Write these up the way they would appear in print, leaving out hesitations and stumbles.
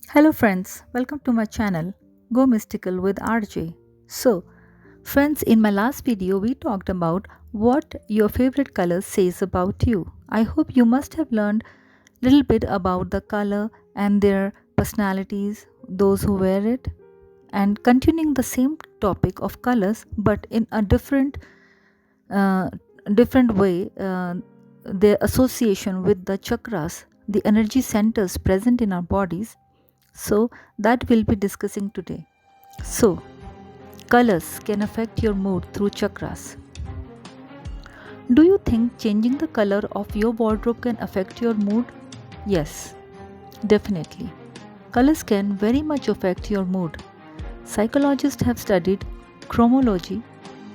Hello, friends. Welcome to my channel, Go Mystical with RJ. So, friends, in my last video, we talked about what your favorite color says about you. I hope you must have learned a little bit about the color and their personalities, those who wear it, and continuing the same topic of colors, but in a uh, different way. Their association with the chakras, the energy centers present in our bodies, so that we'll be discussing today. So, colors can affect your mood through chakras. Do you think changing the color of your wardrobe can affect your mood? Yes, definitely. Colors can very much affect your mood. Psychologists have studied chromology,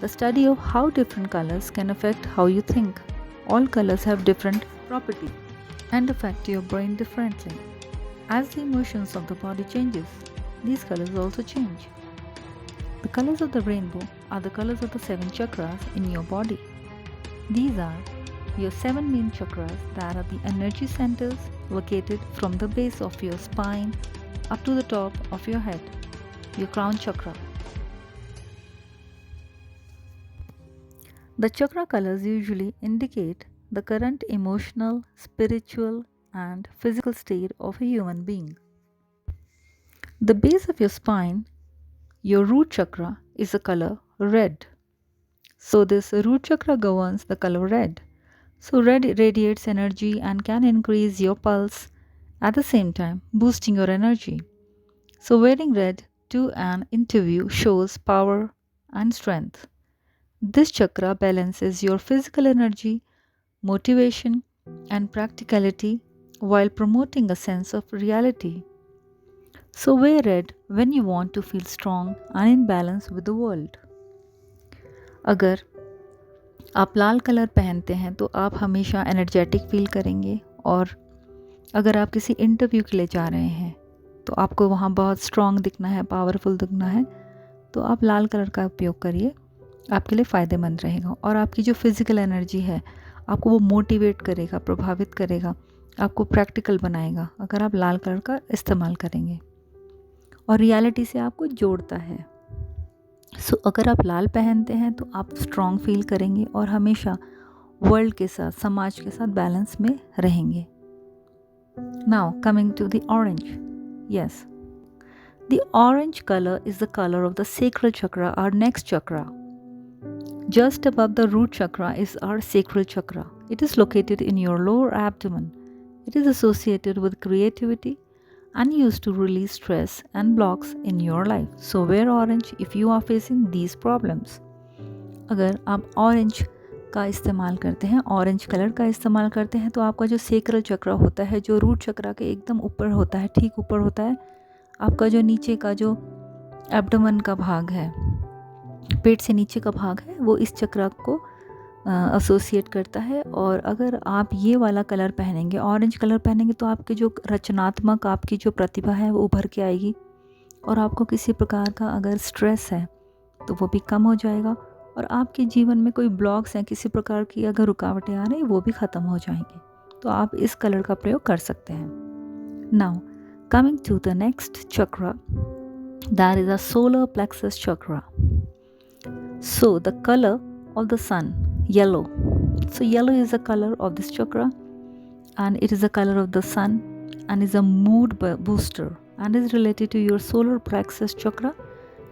the study of how different colors can affect how you think. All colors have different properties and affect your brain differently. As the emotions of the body changes, these colors also change. The colors of the rainbow are the colors of the seven chakras in your body. These are your seven main chakras that are the energy centers located from the base of your spine up to the top of your head, your crown chakra. The chakra colors usually indicate the current emotional, spiritual, and physical state of a human being. The base of your spine, your root chakra, is the color red. So, this root chakra governs the color red. So, red radiates energy and can increase your pulse at the same time, boosting your energy. So, wearing red to an interview shows power and strength. This chakra balances your physical energy, motivation, and practicality while promoting a sense of reality. So, wear red when you want to feel strong and in balance with the world. अगर आप लाल colour पहनते हैं तो आप हमेशा energetic feel करेंगे, और अगर आप किसी इंटरव्यू के लिए जा रहे हैं तो आपको वहाँ बहुत स्ट्रॉन्ग दिखना है, पावरफुल दिखना है, तो आप लाल कलर का उपयोग करिए, आपके लिए फ़ायदेमंद रहेगा। और आपकी जो फिज़िकल एनर्जी है, आपको वो मोटिवेट करेगा, प्रभावित करेगा, आपको प्रैक्टिकल बनाएगा अगर आप लाल कलर का इस्तेमाल करेंगे, और रियलिटी से आपको जोड़ता है। सो अगर आप लाल पहनते हैं तो आप स्ट्रॉन्ग फील करेंगे और हमेशा वर्ल्ड के साथ, समाज के साथ बैलेंस में रहेंगे। Now coming to the orange. Yes, the orange colour is the colour of the sacral chakra, our next chakra. Just above the root chakra is our sacral chakra. It is located in your lower abdomen. It is associated with creativity and used to release stress and blocks in your life. So wear orange if you are facing these problems. अगर आप orange का इस्तेमाल करते हैं, orange colour का इस्तेमाल करते हैं, तो आपका जो सेक्रल चक्र होता है, जो रूट चक्र के एकदम ऊपर होता है, ठीक ऊपर होता है, आपका जो नीचे का जो एब्डोमेन का भाग है, पेट से नीचे का भाग है, वो इस चक्र को एसोसिएट करता है। और अगर आप ये वाला कलर पहनेंगे, ऑरेंज कलर पहनेंगे, तो आपके जो रचनात्मक, आपकी जो प्रतिभा है वो उभर के आएगी, और आपको किसी प्रकार का अगर स्ट्रेस है तो वो भी कम हो जाएगा, और आपके जीवन में कोई ब्लॉक्स हैं, किसी प्रकार की अगर रुकावटें आ रही, वो भी ख़त्म हो जाएंगी। तो आप इस कलर का प्रयोग कर सकते हैं। Now coming to the next chakra, that is a solar plexus chakra. So the color of the sun, yellow. So yellow is the color of this chakra, and it is the color of the sun, and is a mood booster, and is related to your solar plexus chakra.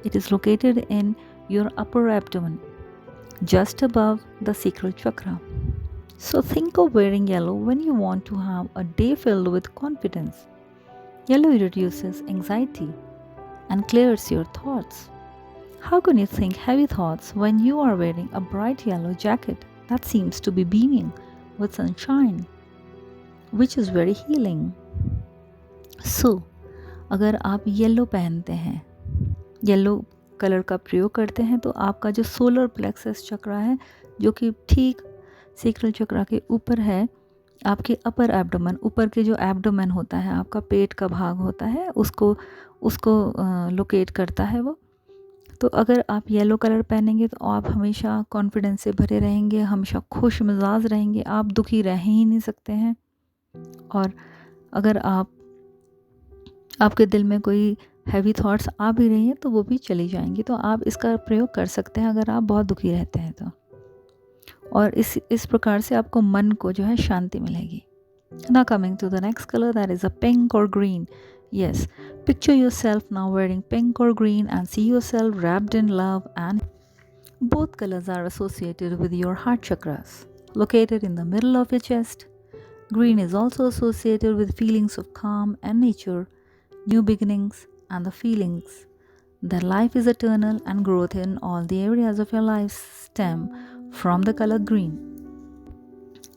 It is located in your upper abdomen, just above the sacral chakra. So think of wearing yellow when you want to have a day filled with confidence. Yellow reduces anxiety and clears your thoughts. How can you think heavy thoughts when you are wearing a bright yellow jacket that seems to be beaming with sunshine, which is very healing? So, अगर आप yellow पहनते हैं, yellow colour का प्रयोग करते हैं, तो आपका जो सोलर प्लेक्सस चक्र है, जो कि ठीक सेक्रल चक्र के ऊपर है, आपके अपर एब्डोमेन, ऊपर के जो एब्डोमेन होता है, आपका पेट का भाग होता है, उसको उसको लोकेट करता है वो। तो अगर आप येलो कलर पहनेंगे तो आप हमेशा कॉन्फिडेंस से भरे रहेंगे, हमेशा खुश मिजाज रहेंगे, आप दुखी रह ही नहीं सकते हैं। और अगर आप आपके दिल में कोई हैवी थॉट्स आ भी रही हैं तो वो भी चली जाएंगी। तो आप इसका प्रयोग कर सकते हैं अगर आप बहुत दुखी रहते हैं तो, और इस प्रकार से आपको मन को जो है शांति मिलेगी। Now coming to the next color, that is a pink or green. Yes, picture yourself now wearing pink or green and see yourself wrapped in love, and both colors are associated with your heart chakras, located in the middle of your chest. Green is also associated with feelings of calm and nature, new beginnings, and the feelings that life is eternal and growth in all the areas of your life stem from the color green.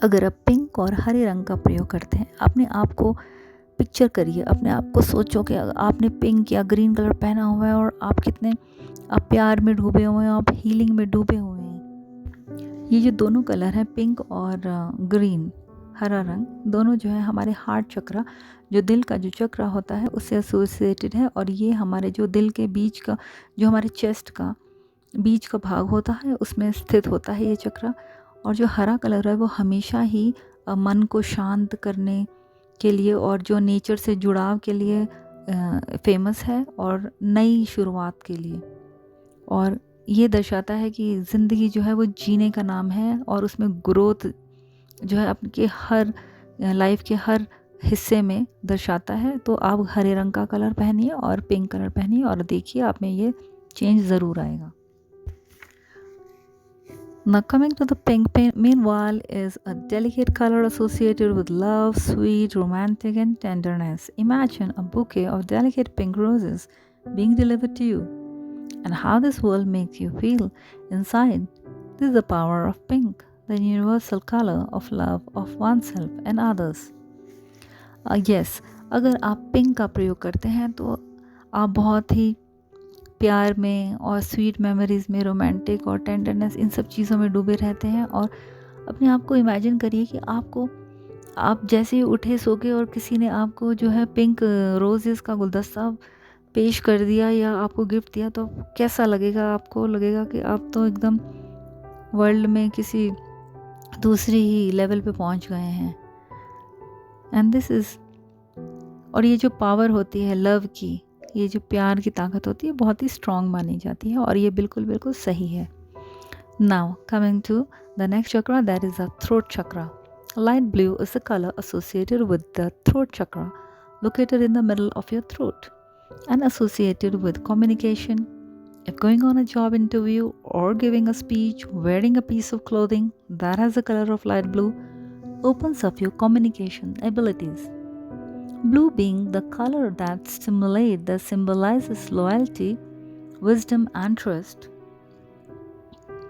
अगर आप pink और हरे रंग का प्रयोग करते हैं, अपने आप को पिक्चर करिए, अपने आप को सोचो कि आपने पिंक या ग्रीन कलर पहना हुआ है और आप प्यार में डूबे हुए हैं, आप हीलिंग में डूबे हुए हैं। ये जो दोनों कलर हैं, पिंक और ग्रीन, हरा रंग, दोनों जो है हमारे हार्ट चक्रा, जो दिल का जो चक्रा होता है उससे एसोसिएटेड है। और ये हमारे जो दिल के बीच का, जो हमारे चेस्ट का बीच का भाग होता है, उसमें स्थित होता है ये चक्रा। और जो हरा कलर है वो हमेशा ही मन को शांत करने के लिए और जो नेचर से जुड़ाव के लिए फेमस है, और नई शुरुआत के लिए। और ये दर्शाता है कि ज़िंदगी जो है वो जीने का नाम है, और उसमें ग्रोथ जो है आपके हर लाइफ के हर हिस्से में दर्शाता है। तो आप हरे रंग का कलर पहनिए और पिंक कलर पहनिए और देखिए आप में ये चेंज ज़रूर आएगा। Now coming to the pink, meanwhile, is a delicate color associated with love, sweet, romantic, and tenderness. Imagine a bouquet of delicate pink roses being delivered to you, and how this world makes you feel inside. This is the power of pink, the universal color of love of oneself and others. Yes, अगर आप pink का प्रयोग करते हैं तो आप बहुत ही प्यार में और स्वीट मेमोरीज़ में, रोमांटिक और टेंडरनेस, इन सब चीज़ों में डूबे रहते हैं। और अपने आप को इमेजिन करिए कि आप जैसे ही उठे सो के और किसी ने आपको जो है पिंक रोज़ेस का गुलदस्ता पेश कर दिया या आपको गिफ्ट दिया, तो कैसा लगेगा? आपको लगेगा कि आप तो एकदम वर्ल्ड में किसी दूसरी ही लेवल पे पहुंच गए हैं। एंड दिस इज़, और ये जो पावर होती है लव की, ये जो प्यार की ताकत होती है, बहुत ही स्ट्रॉन्ग मानी जाती है, और ये बिल्कुल बिल्कुल सही है। Now coming to the next chakra, that is the throat chakra. Light blue is the color associated with the throat chakra, located in the middle of your throat and associated with communication. If going on a job interview or giving a speech, wearing a piece of clothing that has the color of light blue opens up your communication abilities. Blue being the color that symbolizes loyalty, wisdom, and trust.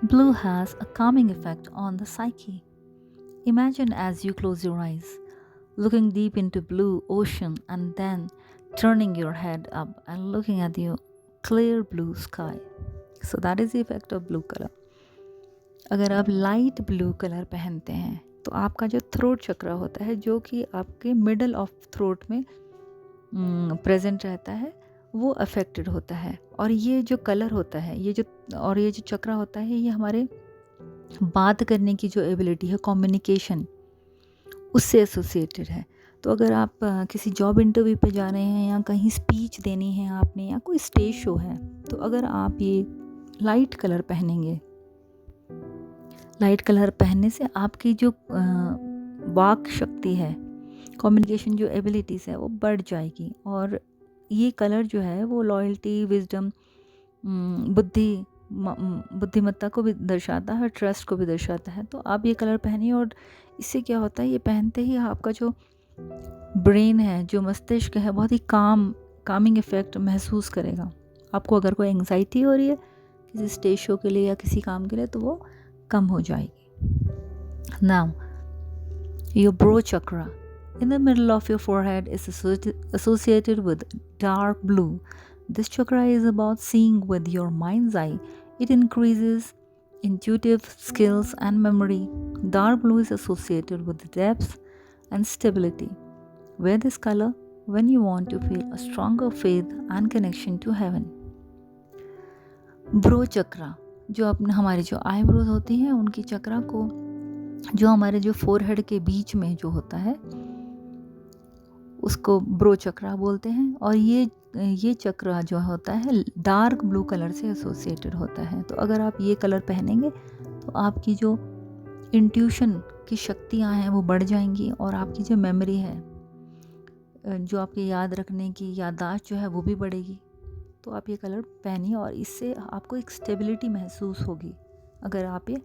Blue has a calming effect on the psyche. Imagine as you close your eyes, looking deep into blue ocean and then turning your head up and looking at the clear blue sky. So that is the effect of blue color. अगर आप light blue colour पहनते हैं तो आपका जो throat चक्रा होता है, जो कि आपके मिडल ऑफ थ्रोट में प्रेजेंट रहता है, वो अफेक्टेड होता है। और ये जो कलर होता है, ये जो चक्रा होता है, ये हमारे बात करने की जो एबिलिटी है, कम्युनिकेशन, उससे एसोसिएटेड है। तो अगर आप किसी जॉब इंटरव्यू पे जा रहे हैं या कहीं स्पीच देनी है आपने, या कोई स्टेज शो है, तो अगर आप ये लाइट कलर पहनेंगे, लाइट कलर पहनने से आपकी जो वाक शक्ति है, कम्युनिकेशन जो एबिलिटीज़ है, वो बढ़ जाएगी। और ये कलर जो है वो लॉयल्टी, विजडम, बुद्धिमत्ता को भी दर्शाता है, ट्रस्ट को भी दर्शाता है। तो आप ये कलर पहनिए, और इससे क्या होता है, ये पहनते ही आपका जो ब्रेन है, जो मस्तिष्क है, बहुत ही कामिंग इफ़ेक्ट महसूस करेगा। आपको अगर कोई एंग्जाइटी हो रही है किसी स्टेज शो के लिए या किसी काम के लिए, तो वो कम हो जाएगी। Now, your brow chakra in the middle of your forehead is associated with dark blue. This chakra is about seeing with your mind's eye. It increases intuitive skills and memory. Dark blue is associated with depth and stability. Wear this color when you want to feel a stronger faith and connection to heaven. Brow chakra, जो अपने हमारे जो eyebrows होती हैं, उनकी चक्रा को, जो हमारे जो फोरहेड के बीच में जो होता है, उसको ब्रो चक्रा बोलते हैं। और ये चक्र जो होता है डार्क ब्लू कलर से एसोसिएटेड होता है। तो अगर आप ये कलर पहनेंगे तो आपकी जो इंट्यूशन की शक्तियाँ हैं वो बढ़ जाएंगी, और आपकी जो मेमोरी है, जो आपके याद रखने की याददाश्त जो है वो भी बढ़ेगी। तो आप ये कलर पहनिए और इससे आपको एक स्टेबिलिटी महसूस होगी अगर आप ये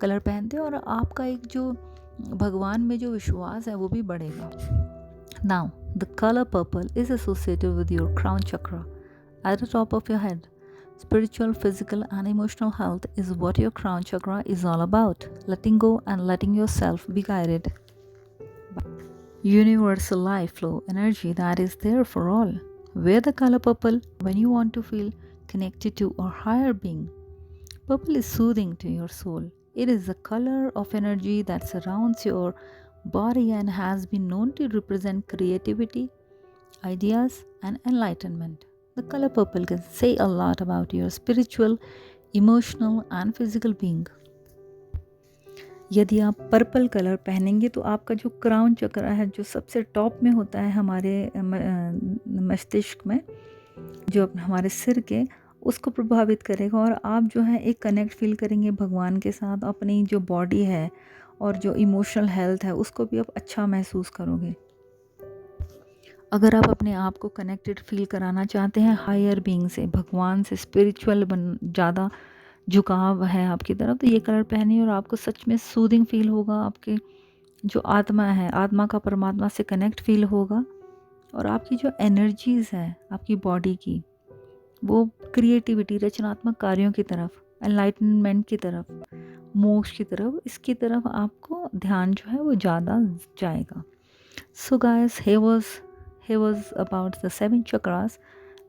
कलर पहनते हो, और आपका एक जो भगवान में जो विश्वास है वो भी बढ़ेगा। Now, the color purple is associated with your crown chakra at the top of your head. Spiritual, physical, and emotional health is what your crown chakra is all about. Letting go and letting yourself be guided by universal life flow energy that is there for all. Wear the color purple when you want to feel connected to a higher being. Purple is soothing to your soul. It is a color of energy that surrounds your body and has been known to represent creativity, ideas, and enlightenment. The color purple can say a lot about your spiritual, emotional, and physical being. यदि आप purple colour पहनेंगे तो आपका जो crown चक्र है, जो सबसे टॉप में होता है हमारे मस्तिष्क में, जो हमारे सिर के, उसको प्रभावित करेगा। और आप जो है एक कनेक्ट फील करेंगे भगवान के साथ। अपनी जो बॉडी है और जो इमोशनल हेल्थ है उसको भी आप अच्छा महसूस करोगे। अगर आप अपने आप को कनेक्टेड फील कराना चाहते हैं हायर बीइंग से, भगवान से, स्पिरिचुअल ज़्यादा झुकाव है आपकी तरफ, तो ये कलर पहनिए और आपको सच में सूदिंग फील होगा। आपके जो आत्मा है, आत्मा का परमात्मा से कनेक्ट फील होगा, और आपकी जो एनर्जीज़ है आपकी बॉडी की, वो क्रिएटिविटी, रचनात्मक कार्यों की तरफ, एनलाइटनमेंट की तरफ, मोक्ष की तरफ, इसकी तरफ आपको ध्यान जो है वो ज़्यादा जाएगा। So guys, here was about the 7 chakras.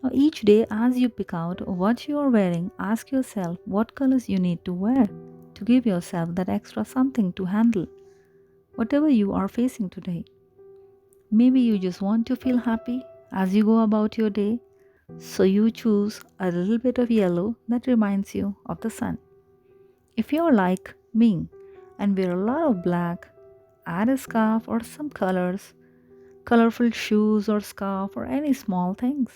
Now each day as you pick out what you are wearing, ask yourself what colors you need to wear to give yourself that extra something to handle whatever you are facing today. Maybe you just want to feel happy as you go about your day, so you choose a little bit of yellow that reminds you of the sun. If you are like me and wear a lot of black, add a scarf or some colorful shoes or scarf or any small things.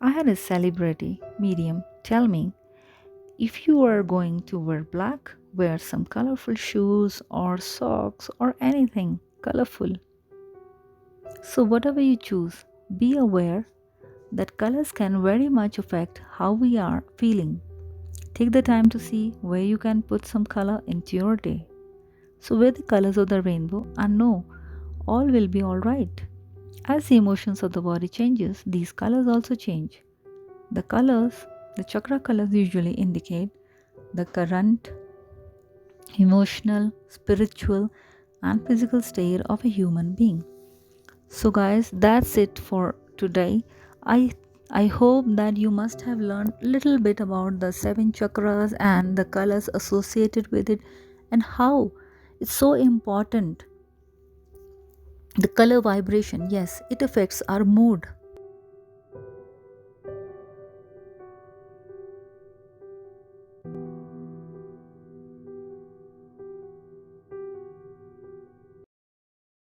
I had a celebrity medium tell me, if you are going to wear black, wear some colorful shoes or socks or anything colorful. So whatever you choose, be aware that colors can very much affect how we are feeling. Take the time to see where you can put some color into your day. So wear the colors of the rainbow and know all will be all right. As the emotions of the body changes, these colors also change. The chakra colors usually indicate the current emotional, spiritual, and physical state of a human being. So guys, that's it for today. I hope that you must have learned a little bit about the 7 chakras and the colors associated with it, and how it's so important. The color vibration, yes, it affects our mood.